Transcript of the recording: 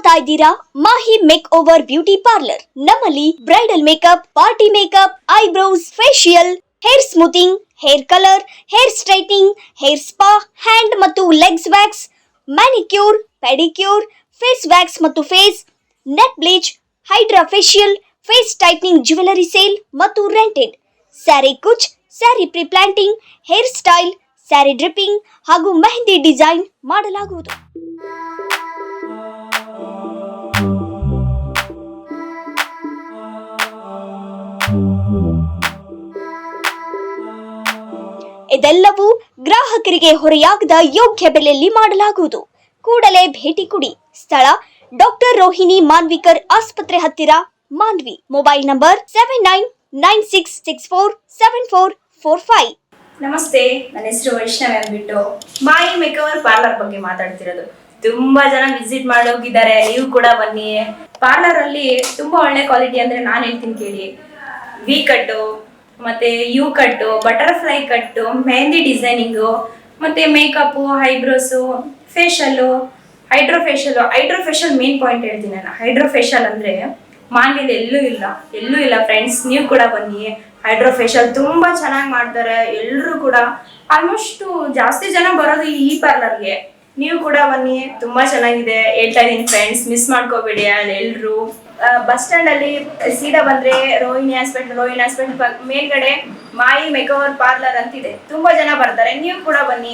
ನೋಡ್ತಾ ಇದ್ದೀರಾ Mahi make over beauty parlour. ನಮ್ಮಲ್ಲಿ bridal makeup, party makeup, eyebrows, facial, hair smoothing, hair colour, hair straightening, hair spa, hand ಮತ್ತು legs wax, manicure, pedicure, face wax ಮತ್ತು face, neck bleach, hydra facial, face tightening, jewellery sale ಮತ್ತು rented, sari ಕುಚ್, sari prepleating, hair style, sari draping ಹಾಗೂ mehndi design ಮಾಡಲಾಗುವುದು. ಇದೆಲ್ಲವೂ ಗ್ರಾಹಕರಿಗೆ ಹೊರೆಯಾಗದ ಯೋಗ್ಯ ಬೆಲೆಯಲ್ಲಿ ಮಾಡಲಾಗುವುದು. ಕೂಡಲೇ ಭೇಟಿ ಕೊಡಿ. ಸ್ಥಳ ಡಾಕ್ಟರ್ ರೋಹಿಣಿ ಮಾನ್ವಿಕರ್ ಆಸ್ಪತ್ರೆ ಹತ್ತಿರ, ಮಾನ್ವಿ. Mobile number 7996647445. ನಮಸ್ತೆ, ನನ್ನ ಹೆಸರು ವೈಷ್ಣವಿ ಅಂದ್ಬಿಟ್ಟು ಮಾಯಿ ಮೇಕವರ್ ಪಾರ್ಲರ್ ಬಗ್ಗೆ ಮಾತಾಡ್ತಿರೋದು. ತುಂಬಾ ಜನ ವಿಸಿಟ್ ಮಾಡೋಗಿದ್ದಾರೆ, ನೀವು ಕೂಡ ಬನ್ನಿ. ಪಾರ್ಲರ್ ಅಲ್ಲಿ ತುಂಬಾ ಒಳ್ಳೆ ಕ್ವಾಲಿಟಿ ಅಂದ್ರೆ ನಾನು ಹೇಳ್ತೀನಿ ಕೇಳಿ. ವಿ ಕಟ್ಟು, ಮತ್ತೆ you cut, butterfly cut, mehndi designing, ಮತ್ತೆ makeup, eyebrows, facial, hydro facial main point ಹೇಳ್ತೀನಿ ನಾನು. ಹೈಡ್ರೋಫೇಶಿಯಲ್ ಅಂದ್ರೆ ಮಾನ್ಯದ ಎಲ್ಲೂ ಇಲ್ಲ ಫ್ರೆಂಡ್ಸ್, ನೀವು ಕೂಡ ಬನ್ನಿ. ಹೈಡ್ರೋಫೇಶಿಯಲ್ ತುಂಬಾ ಚೆನ್ನಾಗಿ ಮಾಡ್ತಾರೆ. ಎಲ್ಲರೂ ಕೂಡ ಆಲ್ಮೋಸ್ಟ್ ಜಾಸ್ತಿ ಜನ ಬರೋದು ಈ ಪಾರ್ಲರ್ಗೆ. ನೀವು ಕೂಡ ಬನ್ನಿ, ತುಂಬಾ ಚೆನ್ನಾಗಿದೆ ಹೇಳ್ತಾ ಇದೀನಿ ಫ್ರೆಂಡ್ಸ್, ಮಿಸ್ ಮಾಡ್ಕೋಬೇಡಿ. ಅಲ್ಲಿ ಎಲ್ರು ಬಸ್ ಸ್ಟ್ಯಾಂಡ್ ಅಲ್ಲಿ ಸೀದಾ ಬಂದ್ರೆ ರೋಹಿಣಿ ಹಾಸ್ಪಿಟಲ್ ಮೇಲ್ಗಡೆ ಮಾಯಿ ಮೇಕವರ್ ಪಾರ್ಲರ್ ಅಂತಿದೆ. ತುಂಬಾ ಜನ ಬರ್ತಾರೆ, ನೀವು ಕೂಡ ಬನ್ನಿ.